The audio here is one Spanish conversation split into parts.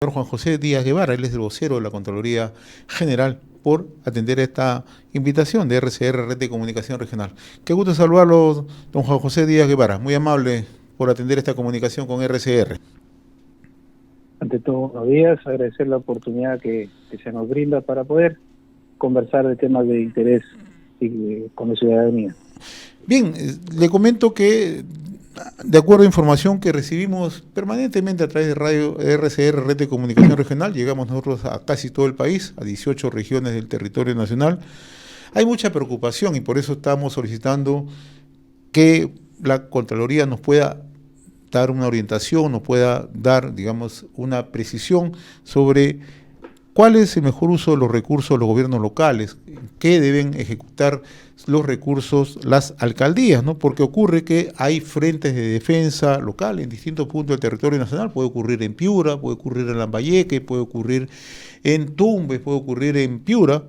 doctor Juan José Díaz Guevara, él es el vocero de la Contraloría General, por atender esta invitación de RCR, Red de Comunicación Regional. Qué gusto saludarlo, don Juan José Díaz Guevara, muy amable por atender esta comunicación con RCR. Ante todo, buenos días, agradecer la oportunidad que se nos brinda para poder conversar de temas de interés con la ciudadanía. Bien, le comento que, de acuerdo a información que recibimos permanentemente a través de Radio RCR, Red de Comunicación Regional, llegamos nosotros a casi todo el país, a 18 regiones del territorio nacional, hay mucha preocupación y por eso estamos solicitando que la Contraloría nos pueda dar una orientación, nos pueda dar, digamos, una precisión sobre cuál es el mejor uso de los recursos de los gobiernos locales, qué deben ejecutar los recursos las alcaldías, ¿no? Porque ocurre que hay frentes de defensa local en distintos puntos del territorio nacional, puede ocurrir en Piura, puede ocurrir en Lambayeque, puede ocurrir en Tumbes, puede ocurrir en Piura,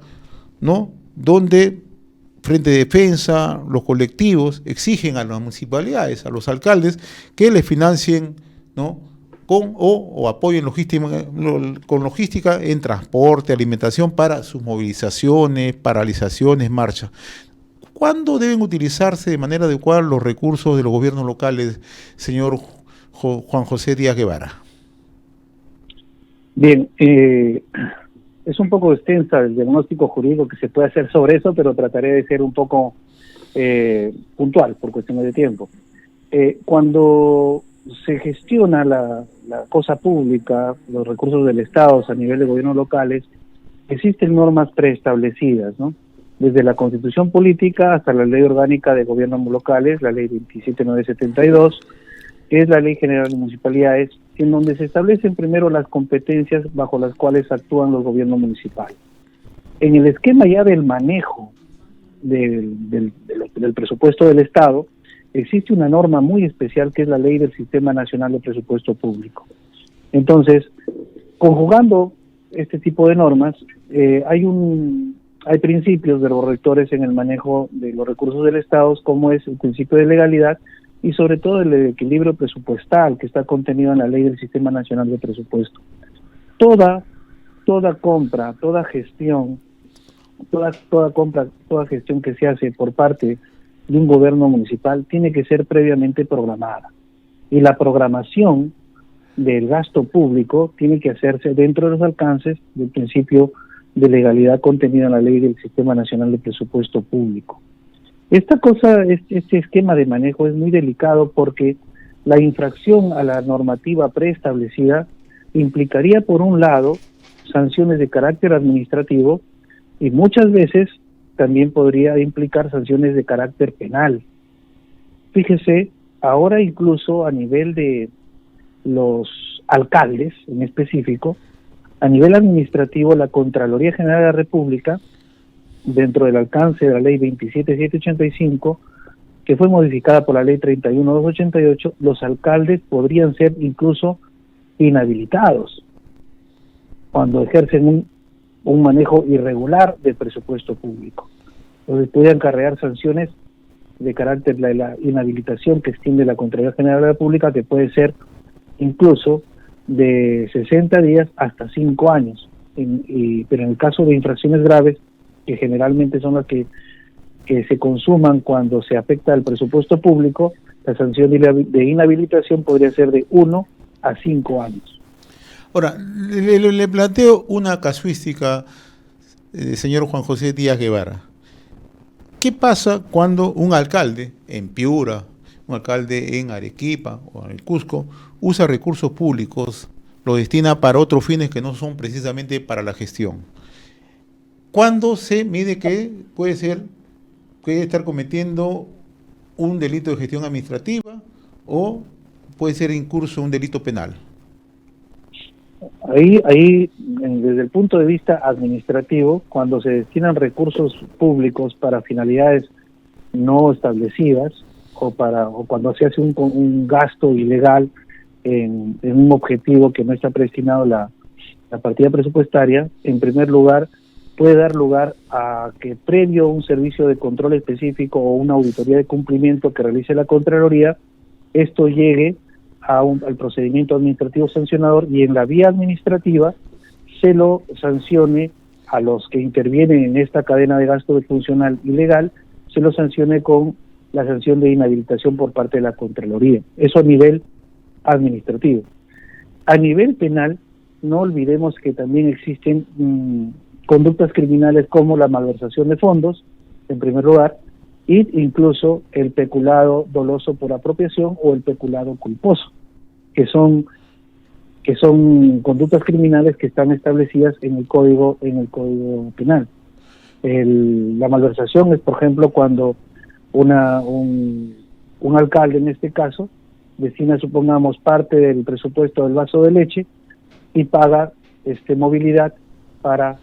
¿no? Donde frente de defensa, los colectivos exigen a las municipalidades, a los alcaldes, que les financien, ¿no?, con o apoyen con logística en transporte, alimentación para sus movilizaciones, paralizaciones, marchas. ¿Cuándo deben utilizarse de manera adecuada los recursos de los gobiernos locales, señor Juan José Díaz Guevara? Bien, es un poco extensa el diagnóstico jurídico que se puede hacer sobre eso, pero trataré de ser un poco puntual por cuestiones de tiempo. Cuando se gestiona la cosa pública, los recursos del Estado a nivel de gobiernos locales, existen normas preestablecidas, ¿no? Desde la Constitución Política hasta la Ley Orgánica de Gobiernos Locales, la Ley 27972, que es la Ley General de Municipalidades, en donde se establecen primero las competencias bajo las cuales actúan los gobiernos municipales. En el esquema ya del manejo del presupuesto del Estado, existe una norma muy especial que es la Ley del Sistema Nacional de Presupuesto Público. Entonces, conjugando este tipo de normas, hay principios de los rectores en el manejo de los recursos del Estado, como es el principio de legalidad y sobre todo el equilibrio presupuestal que está contenido en la Ley del Sistema Nacional de Presupuesto. Toda compra, toda gestión que se hace por parte de un gobierno municipal tiene que ser previamente programada. Y la programación del gasto público tiene que hacerse dentro de los alcances del principio de legalidad contenido en la Ley del Sistema Nacional de Presupuesto Público. Este esquema de manejo es muy delicado porque la infracción a la normativa preestablecida implicaría, por un lado, sanciones de carácter administrativo y muchas veces también podría implicar sanciones de carácter penal. Fíjese, ahora incluso a nivel de los alcaldes en específico, a nivel administrativo, la Contraloría General de la República, dentro del alcance de la Ley 27785, que fue modificada por la Ley 31288, los alcaldes podrían ser incluso inhabilitados cuando ejercen un manejo irregular del presupuesto público. Entonces podrían acarrear sanciones de carácter de la inhabilitación que extiende la Contraloría General de la República, que puede ser incluso de 60 días hasta 5 años. Pero en el caso de infracciones graves, que generalmente son las que se consuman cuando se afecta el presupuesto público, la sanción de inhabilitación podría ser de 1 a 5 años. Ahora, le planteo una casuística, señor Juan José Díaz Guevara. ¿Qué pasa cuando un alcalde en Piura, un alcalde en Arequipa o en el Cusco, usa recursos públicos, lo destina para otros fines que no son precisamente para la gestión? ¿Cuándo se mide que puede estar cometiendo un delito de gestión administrativa o puede ser incurso un delito penal? Ahí, desde el punto de vista administrativo, cuando se destinan recursos públicos para finalidades no establecidas o cuando se hace un gasto ilegal en un objetivo que no está predestinado la partida presupuestaria, en primer lugar puede dar lugar a que previo a un servicio de control específico o una auditoría de cumplimiento que realice la Contraloría, esto llegue al procedimiento administrativo sancionador y en la vía administrativa se lo sancione a los que intervienen en esta cadena de gasto funcional ilegal, se lo sancione con la sanción de inhabilitación por parte de la Contraloría. Eso a nivel administrativo. A nivel penal, no olvidemos que también existen conductas criminales como la malversación de fondos, en primer lugar, e incluso el peculado doloso por apropiación o el peculado culposo, que son conductas criminales que están establecidas en el código penal. La malversación es, por ejemplo, cuando un alcalde, en este caso, destina, supongamos, parte del presupuesto del vaso de leche y paga movilidad para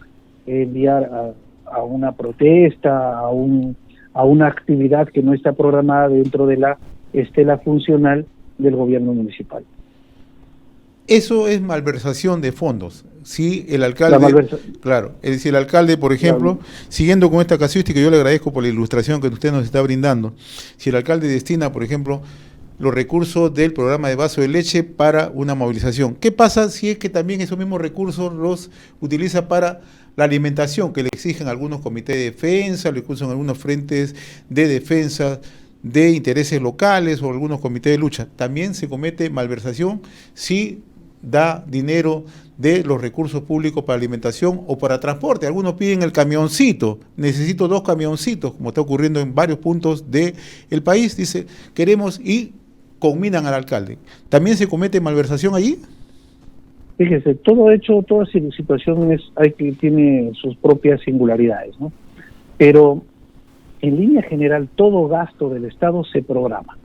enviar a una protesta, a una actividad que no está programada dentro de la estela funcional del gobierno municipal. Eso es malversación de fondos. Si el alcalde, claro, es decir, el alcalde, por ejemplo, claro, siguiendo con esta casuística, yo le agradezco por la ilustración que usted nos está brindando. Si el alcalde destina, por ejemplo, los recursos del programa de vaso de leche para una movilización, ¿qué pasa si es que también esos mismos recursos los utiliza para la alimentación que le exigen algunos comités de defensa, le exigen algunos frentes de defensa de intereses locales o algunos comités de lucha? También se comete malversación si da dinero de los recursos públicos para alimentación o para transporte. Algunos piden el camioncito, necesito 2 camioncitos, como está ocurriendo en varios puntos del país, dice, queremos, y conminan al alcalde. ¿También se comete malversación allí? Fíjese, toda situación tiene sus propias singularidades, ¿no? Pero en línea general todo gasto del Estado se programa.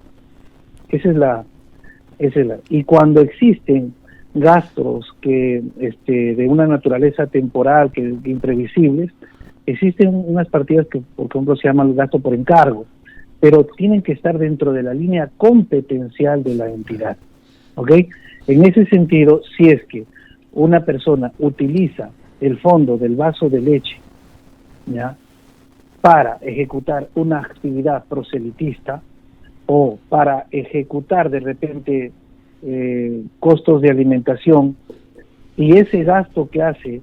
Y cuando existen gastos que de una naturaleza temporal, que imprevisibles, existen unas partidas que, por ejemplo, se llaman el gasto por encargo, pero tienen que estar dentro de la línea competencial de la entidad, ¿ok? En ese sentido, si es que una persona utiliza el fondo del vaso de leche, ¿ya?, para ejecutar una actividad proselitista o para ejecutar de repente costos de alimentación, y ese gasto que hace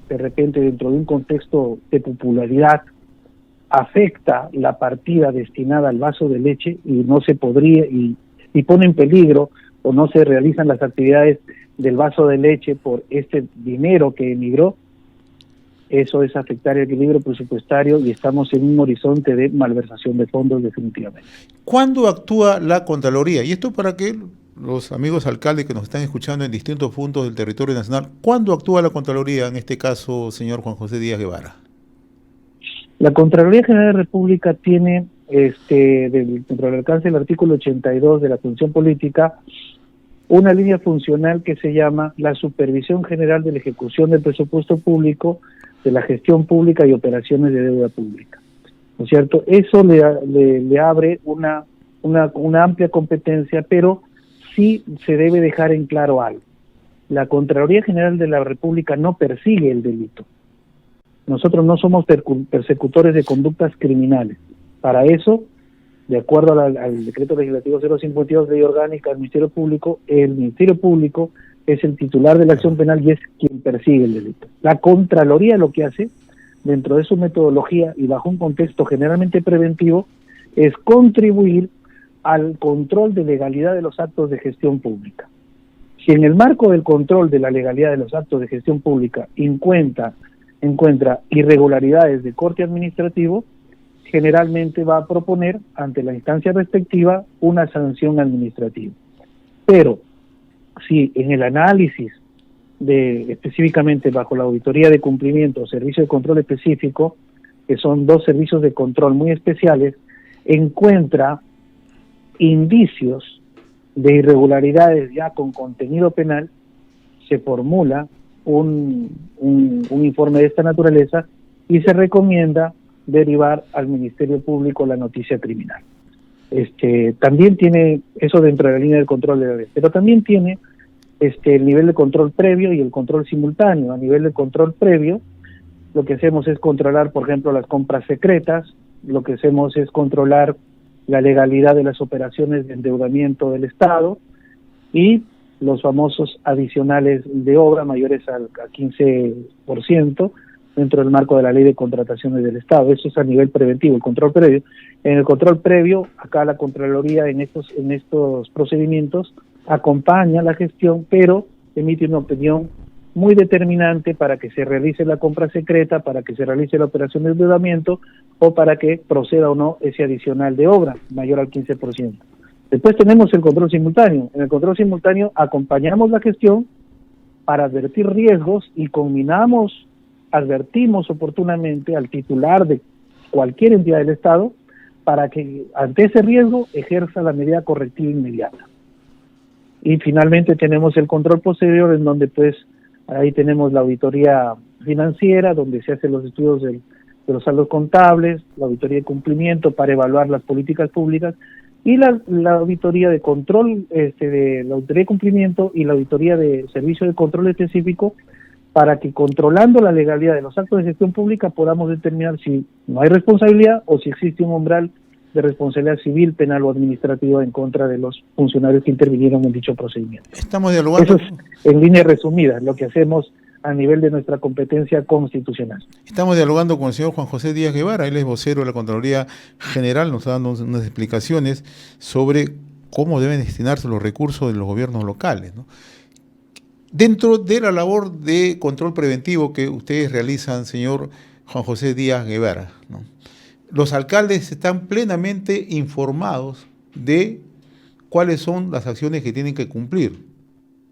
de repente dentro de un contexto de popularidad afecta la partida destinada al vaso de leche y no se podría y pone en peligro o no se realizan las actividades del vaso de leche por este dinero que emigró, eso es afectar el equilibrio presupuestario y estamos en un horizonte de malversación de fondos definitivamente. ¿Cuándo actúa la Contraloría? Y esto para que los amigos alcaldes que nos están escuchando en distintos puntos del territorio nacional, ¿cuándo actúa la Contraloría, en este caso, señor Juan José Díaz Guevara? La Contraloría General de la República tiene, dentro del alcance del artículo 82 de la Constitución Política, una línea funcional que se llama la Supervisión General de la Ejecución del Presupuesto Público, de la Gestión Pública y Operaciones de Deuda Pública, ¿no es cierto? Eso le abre una amplia competencia, pero sí se debe dejar en claro algo. La Contraloría General de la República no persigue el delito. Nosotros no somos persecutores de conductas criminales. Para eso, de acuerdo al decreto legislativo 052, ley orgánica del Ministerio Público, el Ministerio Público es el titular de la acción penal y es quien persigue el delito. La Contraloría lo que hace, dentro de su metodología y bajo un contexto generalmente preventivo, es contribuir al control de legalidad de los actos de gestión pública. Si en el marco del control de la legalidad de los actos de gestión pública encuentra irregularidades de corte administrativo, generalmente va a proponer ante la instancia respectiva una sanción administrativa. Pero si en el análisis específicamente bajo la auditoría de cumplimiento o servicio de control específico, que son 2 servicios de control muy especiales, encuentra indicios de irregularidades ya con contenido penal, se formula un informe de esta naturaleza y se recomienda derivar al Ministerio Público la noticia criminal. También tiene eso dentro de la línea del control de la ley, pero también tiene el nivel de control previo y el control simultáneo. A nivel de control previo, lo que hacemos es controlar, por ejemplo, las compras secretas, lo que hacemos es controlar la legalidad de las operaciones de endeudamiento del Estado, y los famosos adicionales de obra mayores al 15% dentro del marco de la ley de contrataciones del Estado. Eso es a nivel preventivo, el control previo. En el control previo, acá la Contraloría en estos procedimientos acompaña la gestión, pero emite una opinión muy determinante para que se realice la compra secreta, para que se realice la operación de endeudamiento o para que proceda o no ese adicional de obra mayor al 15%. Después tenemos el control simultáneo. En el control simultáneo acompañamos la gestión para advertir riesgos y advertimos oportunamente al titular de cualquier entidad del Estado para que ante ese riesgo ejerza la medida correctiva inmediata. Y finalmente tenemos el control posterior, en donde pues ahí tenemos la auditoría financiera, donde se hacen los estudios de los saldos contables, la auditoría de cumplimiento para evaluar las políticas públicas, y la auditoría de control, de la auditoría de cumplimiento y la auditoría de servicio de control específico, para que controlando la legalidad de los actos de gestión pública podamos determinar si no hay responsabilidad o si existe un umbral de responsabilidad civil, penal o administrativa en contra de los funcionarios que intervinieron en dicho procedimiento. Estamos dialogando. Eso es, en línea resumida, lo que hacemos a nivel de nuestra competencia constitucional. Estamos dialogando con el señor Juan José Díaz Guevara, él es vocero de la Contraloría General, nos está dando unas explicaciones sobre cómo deben destinarse los recursos de los gobiernos locales, ¿no? Dentro de la labor de control preventivo que ustedes realizan, señor Juan José Díaz Guevara, ¿no?, los alcaldes están plenamente informados de cuáles son las acciones que tienen que cumplir.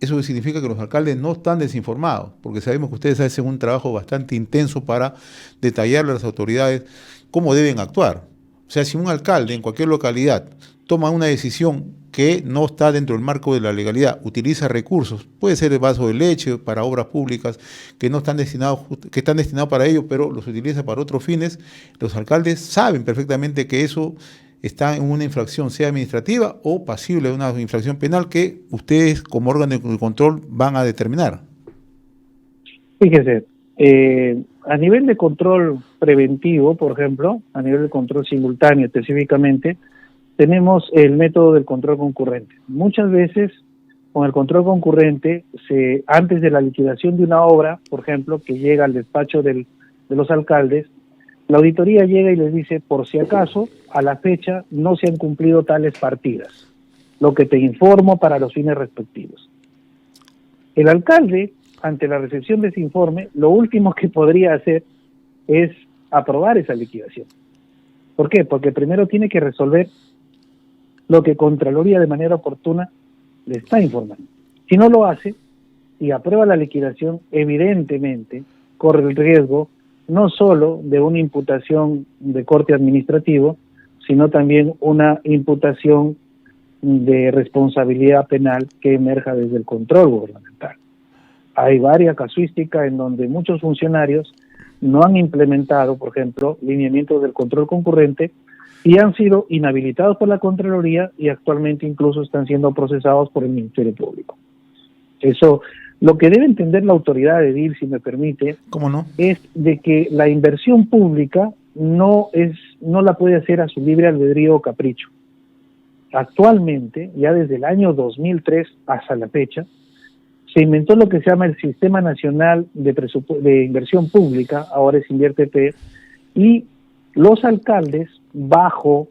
Eso significa que los alcaldes no están desinformados, porque sabemos que ustedes hacen un trabajo bastante intenso para detallarle a las autoridades cómo deben actuar. O sea, si un alcalde en cualquier localidad toma una decisión que no está dentro del marco de la legalidad, utiliza recursos, puede ser el vaso de leche para obras públicas que no están destinados, que están destinados para ello, pero los utiliza para otros fines, los alcaldes saben perfectamente que eso está en una infracción, sea administrativa o pasible de una infracción penal que ustedes como órgano de control van a determinar. Fíjese, a nivel de control preventivo, por ejemplo, a nivel de control simultáneo específicamente, tenemos el método del control concurrente. Muchas veces con el control concurrente, antes de la liquidación de una obra, por ejemplo, que llega al despacho de los alcaldes, la auditoría llega y les dice, por si acaso, a la fecha no se han cumplido tales partidas, lo que te informo para los fines respectivos. El alcalde, ante la recepción de ese informe, lo último que podría hacer es aprobar esa liquidación. ¿Por qué? Porque primero tiene que resolver lo que Contraloría de manera oportuna le está informando. Si no lo hace y aprueba la liquidación, evidentemente corre el riesgo no solo de una imputación de corte administrativo, sino también una imputación de responsabilidad penal que emerja desde el control gubernamental. Hay varias casuísticas en donde muchos funcionarios no han implementado, por ejemplo, lineamientos del control concurrente y han sido inhabilitados por la Contraloría y actualmente incluso están siendo procesados por el Ministerio Público. Eso, lo que debe entender la autoridad de DIR, si me permite, ¿cómo no?, es de que la inversión pública no la puede hacer a su libre albedrío o capricho. Actualmente, ya desde el año 2003 hasta la fecha, se inventó lo que se llama el Sistema Nacional de Inversión Pública, ahora es InvierteP, y los alcaldes, bajo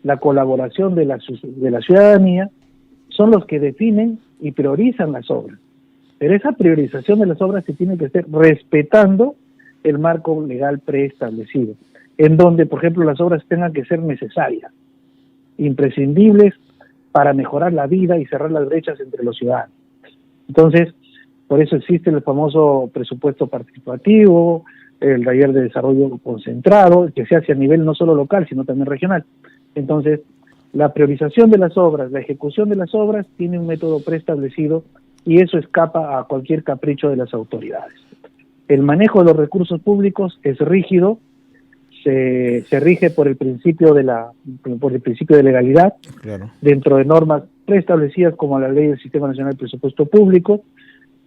la colaboración de la ciudadanía, son los que definen y priorizan las obras. Pero esa priorización de las obras se tiene que hacer respetando el marco legal preestablecido, en donde, por ejemplo, las obras tengan que ser necesarias, imprescindibles para mejorar la vida y cerrar las brechas entre los ciudadanos. Entonces, por eso existe el famoso presupuesto participativo, el taller de desarrollo concentrado, que se hace a nivel no solo local, sino también regional. Entonces, la priorización de las obras, la ejecución de las obras, tiene un método preestablecido y eso escapa a cualquier capricho de las autoridades. El manejo de los recursos públicos es rígido, se rige por el principio de legalidad, claro, dentro de normas preestablecidas como la Ley del Sistema Nacional de Presupuesto Público,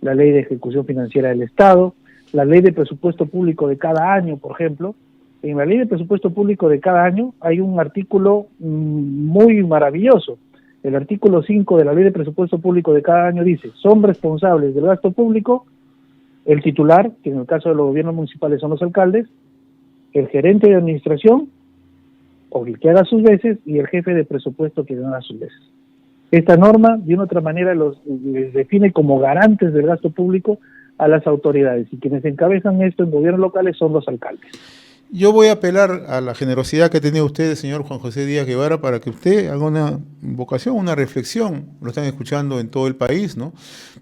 la Ley de Ejecución Financiera del Estado, la Ley de Presupuesto Público de cada año, por ejemplo. En la Ley de Presupuesto Público de cada año hay un artículo muy maravilloso, El artículo 5 de la Ley de Presupuesto Público de cada año dice, son responsables del gasto público el titular, que en el caso de los gobiernos municipales son los alcaldes, el gerente de administración, o el que haga sus veces, y el jefe de presupuesto que haga sus veces. Esta norma, de una u otra manera, les define como garantes del gasto público a las autoridades, y quienes encabezan esto en gobiernos locales son los alcaldes. Yo voy a apelar a la generosidad que ha tenido usted, señor Juan José Díaz Guevara, para que usted haga una invocación, una reflexión, lo están escuchando en todo el país, ¿no?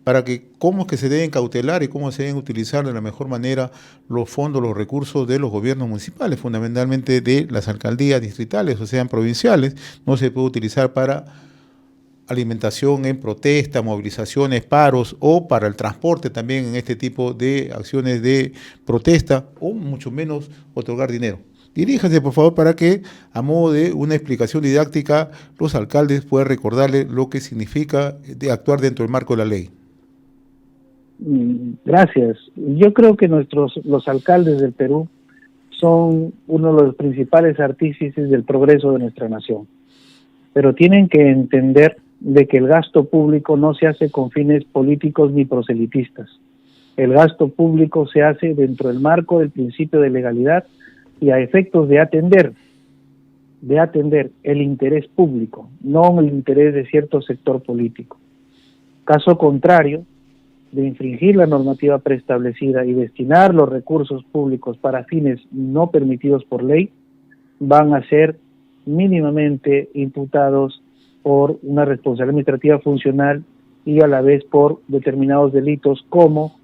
Para que cómo es que se deben cautelar y cómo se deben utilizar de la mejor manera los fondos, los recursos de los gobiernos municipales, fundamentalmente de las alcaldías distritales, o sean provinciales, no se puede utilizar para alimentación en protesta, movilizaciones, paros o para el transporte también en este tipo de acciones de protesta o mucho menos otorgar dinero. Diríjase por favor para que a modo de una explicación didáctica los alcaldes puedan recordarle lo que significa de actuar dentro del marco de la ley. Gracias. Yo creo que los alcaldes del Perú son uno de los principales artífices del progreso de nuestra nación, pero tienen que entender de que el gasto público no se hace con fines políticos ni proselitistas. El gasto público se hace dentro del marco del principio de legalidad y a efectos de atender el interés público, no el interés de cierto sector político. Caso contrario, de infringir la normativa preestablecida y destinar los recursos públicos para fines no permitidos por ley, van a ser mínimamente imputados por una responsabilidad administrativa funcional y a la vez por determinados delitos como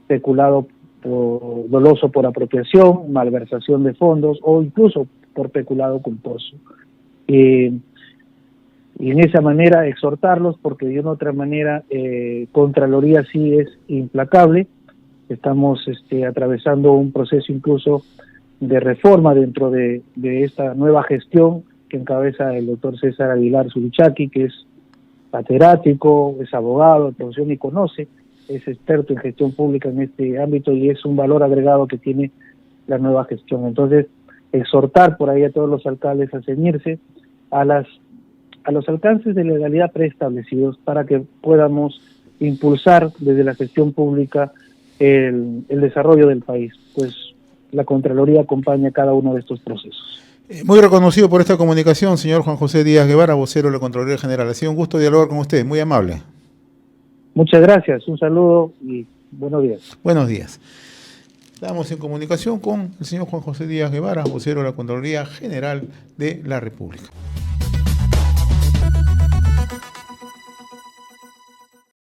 peculado doloso por apropiación, malversación de fondos o incluso por peculado culposo. Y en esa manera exhortarlos, porque de una u otra manera Contraloría sí es implacable. Estamos atravesando un proceso incluso de reforma dentro de esta nueva gestión que encabeza el doctor César Aguilar Zulichaki, que es catedrático, es abogado de profesión y conoce, es experto en gestión pública en este ámbito y es un valor agregado que tiene la nueva gestión. Entonces, exhortar por ahí a todos los alcaldes a ceñirse a los alcances de legalidad preestablecidos para que podamos impulsar desde la gestión pública el desarrollo del país, pues la Contraloría acompaña cada uno de estos procesos. Muy reconocido por esta comunicación, señor Juan José Díaz Guevara, vocero de la Contraloría General. Ha sido un gusto dialogar con usted, muy amable. Muchas gracias, un saludo y buenos días. Buenos días. Estamos en comunicación con el señor Juan José Díaz Guevara, vocero de la Contraloría General de la República.